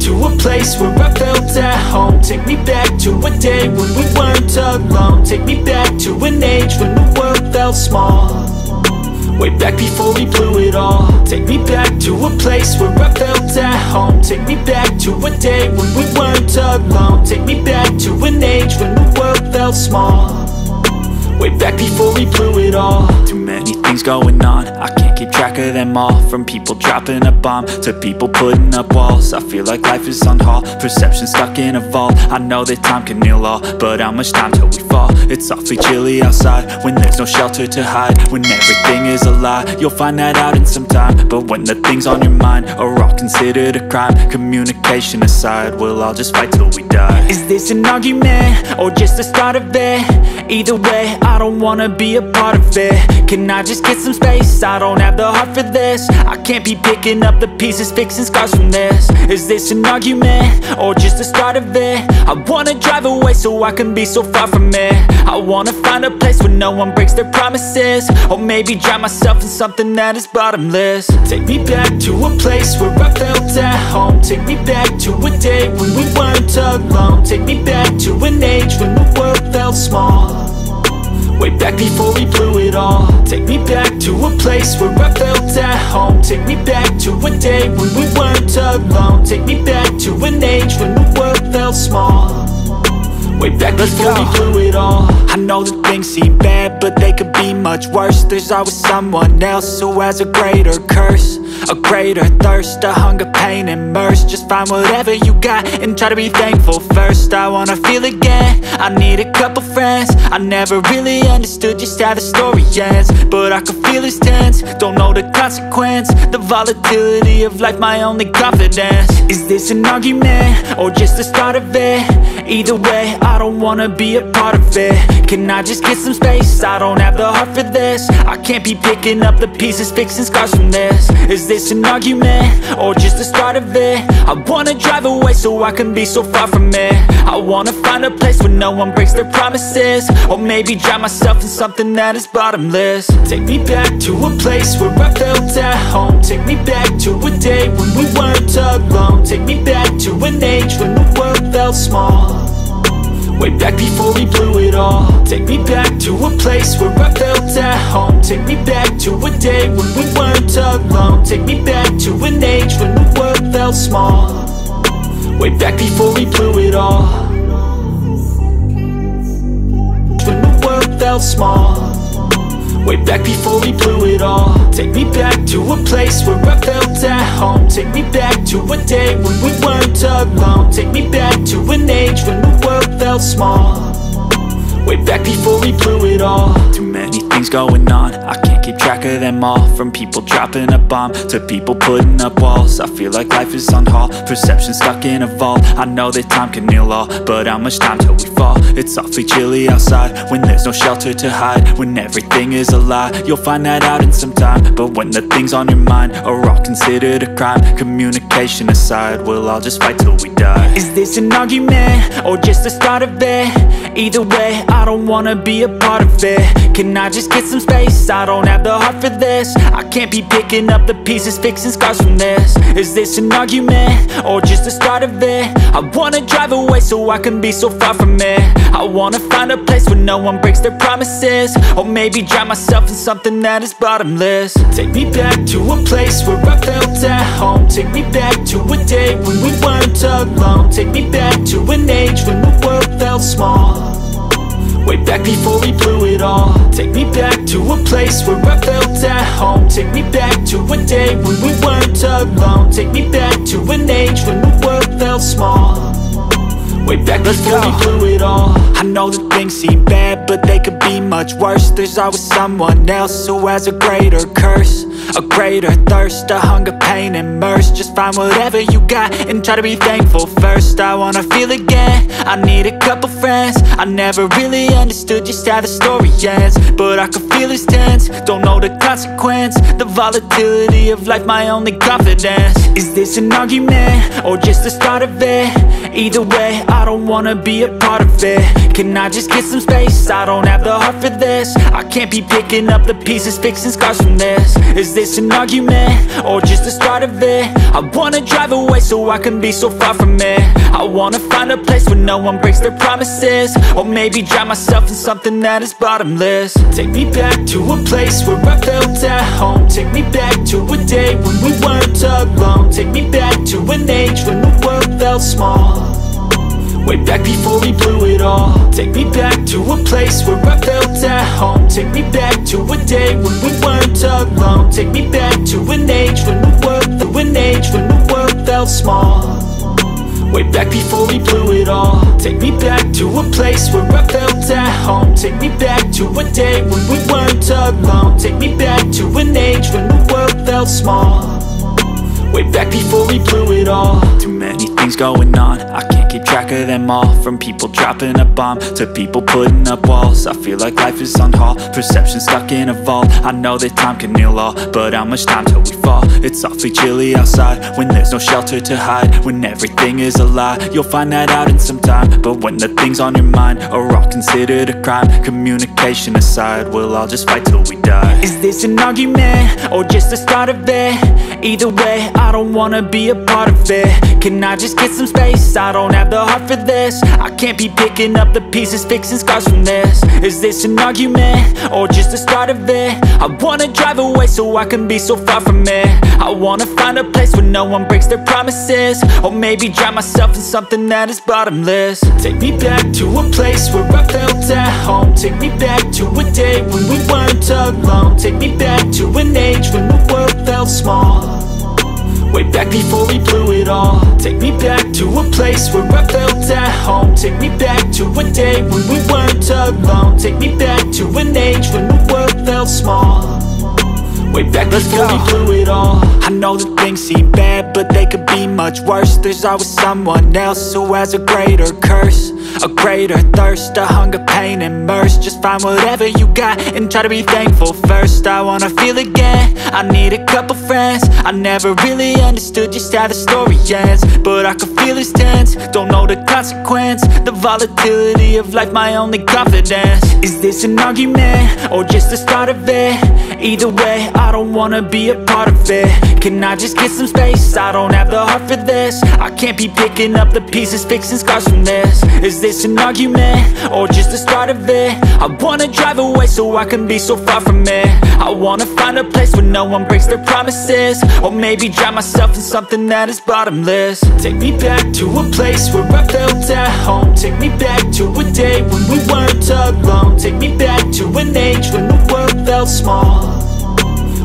to a place where I felt at home. Take me back to a day when we weren't alone. Take me back to an age when the world felt small, way back before we blew it all. Take me back to a place where I felt at home. Take me back to a day when we weren't alone. Take me back to an age when the world felt small, way back before we blew it all. Too many things going on, I can't keep track of them all. From people dropping a bomb to people putting up walls. I feel like life is on hold, perception stuck in a vault. I know that time can heal all, but how much time till we fall? It's awfully chilly outside when there's no shelter to hide. When everything is a lie, you'll find that out in some time. But when the things on your mind are all considered a crime, communication aside, we'll all just fight till we die. Is this an argument or just the start of it? Either way, I don't wanna be a part of it. Can I just get some space? I don't have the heart for this. I can't be picking up the pieces, fixing scars from this. Is this an argument or just the start of it? I wanna drive away so I can be so far from it. I wanna find a place where no one breaks their promises, or maybe drown myself in something that is bottomless. Take me back to a place where I felt at home. Take me back to a day when we weren't alone. Take me back to an age when the world felt small, way back before we blew it all. Take me back to a place where I felt at home. Take me back to a day when we weren't alone. Take me back to an age when the world felt small, way back before we blew it all. I know that things seem bad, but they could be much worse. There's always someone else who has a greater curse, a greater thirst, a hunger, pain, and mercy. Just find whatever you got and try to be thankful first. I wanna feel again, I need a couple friends. I never really understood just how the story ends, but I can feel it's tense, don't know the consequence. The volatility of life, my only confidence. Is this an argument or just the start of it? Either way, I don't wanna be a part of it. Can I just get some space? I don't have the heart for this. I can't be picking up the pieces, fixing scars from this. Is this an argument or just the start of it? I wanna drive away so I can be so far from it. I wanna find a place where no one breaks their promises, or maybe drown myself in something that is bottomless. Take me back to a place where I felt at home. Take me back to a day when we weren't alone. Take me back to an age when the world felt small, way back before we blew it all. Take me back to a place where I felt at home. Take me back to a day when we weren't alone. Take me back to an age when the world felt small, way back before we blew it all. When the world felt small, way back before we blew it all. Take me back to a place where I felt at home. Take me back to a day when we weren't alone. Take me back to an age when the world felt small, way back before we blew it all. Too many things going on, I can't keep track of them all. From people dropping a bomb to people putting up walls. I feel like life is on hold, perception stuck in a vault. I know that time can heal all, but how much time till we fall? It's awfully chilly outside when there's no shelter to hide. When everything is a lie, you'll find that out in some time. But when the things on your mind are all considered a crime, communication aside, we'll all just fight till we die. Is this an argument or just the start of it? Either way, I don't wanna be a part of it. Can I just get some space? I don't have the heart for this. I can't be picking up the pieces, fixing scars from this. Is this an argument or just the start of it? I wanna drive away so I can be so far from it. I wanna find a place where no one breaks their promises, or maybe drown myself in something that is bottomless. Take me back to a place where I felt at home. Take me back to a day when we weren't alone. Take me back to an age when the world felt small, way back before we blew it all. Take me back to a place where I felt at home. Take me back to a day when we weren't alone. Take me back to an age when the world felt small, way back before we blew it all. I know that things seem bad, but they could be much worse. There's always someone else who has a greater curse, a greater thirst, a hunger, pain, and mercy. Just find whatever you got and try to be thankful first. I wanna feel again, I need a couple friends. I never really understood just how the story ends, but I can feel it's tense, don't know the consequence. The volatility of life, my only confidence. Is this an argument or just the start of it? Either way, I don't wanna be a part of it. Can I just get some space? I don't have the heart for this. I can't be picking up the pieces, fixing scars from this. Is Is this an argument, or just the start of it? I wanna drive away so I can be so far from it. I wanna find a place where no one breaks their promises, or maybe drown myself in something that is bottomless. Take me back to a place where I felt at home. Take me back to a day when we weren't alone. Take me back to an age when the world felt small, way back before we blew it all. Take me back to a place where I felt at home. Take me back to a day when we weren't alone. Take me back to an age when the world felt small, way back before we blew it all. Take me back to a place where I felt at home. Take me back to a day when we weren't alone. Take me back to an age when the world felt small, way back before we blew it all. Too many things going on, I can't keep track of them all. From people dropping a bomb to people putting up walls. I feel like life is on hold, perception stuck in a vault. I know that time can heal all, but how much time till we fall? It's awfully chilly outside when there's no shelter to hide. When everything is a lie, you'll find that out in some time. But when the things on your mind are all considered a crime, communication aside, we'll all just fight till we die. Is this an argument, or just the start of it? Either way, I don't wanna be a part of it. Can I just get some space? I don't have the heart for this. I can't be picking up the pieces, fixing scars from this. Is this an argument, or just the start of it? I wanna drive away so I can be so far from it. I wanna find a place where no one breaks their promises, or maybe drown myself in something that is bottomless. Take me back to a place where I felt at home. Take me back to a day when we weren't alone. Take me back to an age when the world felt small, way back before we blew it all. Take me back to a place where I felt at home. Take me back to a day when we weren't alone. Take me back to an age when the world felt small, way back before we blew it all. I know that things seem bad, but they could be much worse. There's always someone else who has a greater curse, a greater thirst, a hunger, pain, and mercy. Just find whatever you got and try to be thankful first. I wanna feel again, I need a couple friends. I never really understood just how the story ends, but I can feel it's tense, don't know the consequence. The volatility of life, my only confidence. Is this an argument, or just the start of it? Either way, I don't wanna be a part of it. Can I just get some space? I don't have the heart for this. I can't be picking up the pieces, fixing scars from this. Is this an argument, or just the start of it? I wanna drive away so I can be so far from it. I wanna find a place where no one breaks their promises, or maybe drown myself in something that is bottomless. Take me back to a place where I felt at home. Take me back to a day when we weren't alone. Take me back to an age when the world felt small,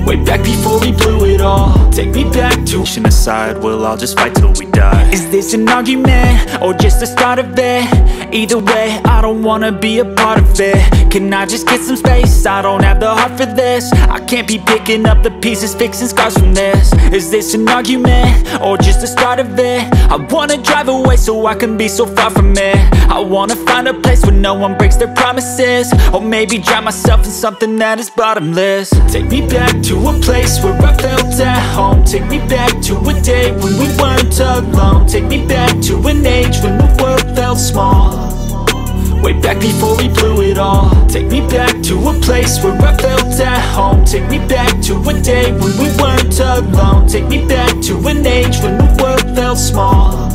way back before we blew it all. Take me back to aside, we'll all just fight till we die. Is this an argument, or just the start of it? Either way, I don't wanna be a part of it. Can I just get some space? I don't have the heart for this. I can't be picking up the pieces, fixing scars from this. Is this an argument, or just the start of it? I wanna drive away so I can be so far from it. I wanna find a place where no one breaks their promises, or maybe drown myself in something that is bottomless. Take me back to a place where I felt at home. Take me back to a day when we weren't alone. Take me back to an age when the world felt small, way back before we blew it all. Take me back to a place where I felt at home. Take me back to a day when we weren't alone. Take me back to an age when the world felt small,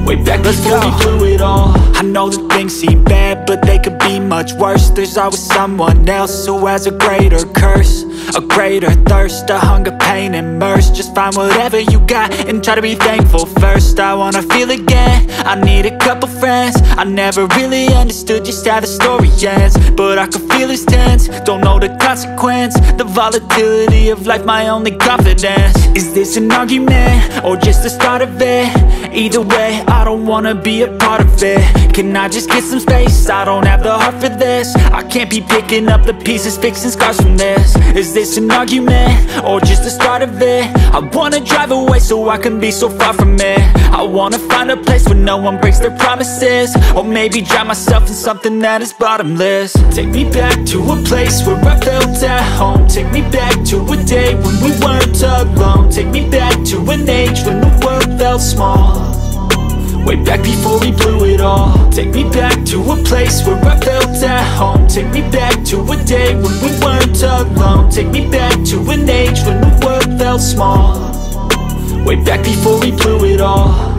way back before we blew it all. I know that things seem bad, but they could be much worse. There's always someone else who has a greater curse, a greater thirst, a hunger, pain, and mercy. Just find whatever you got and try to be thankful first. I wanna feel again, I need a couple friends. I never really understood just how the story ends, but I can feel it's tense, don't know the consequence. The volatility of life, my only confidence. Is this an argument, or just the start of it? Either way, I don't wanna be a part of it. Can I just get some space? I don't have the heart for this. I can't be picking up the pieces, fixing scars from this. Is this an argument, or just the start of it? I wanna drive away so I can be so far from it. I wanna find a place where no one breaks their promises, or maybe drown myself in something that is bottomless. Take me back to a place where I felt at home. Take me back to a day when we weren't alone. Take me back to an age when the world felt small, way back before we blew it all. Take me back to a place where I felt at home. Take me back to a day when we weren't alone. Take me back to an age when the world felt small, way back before we blew it all.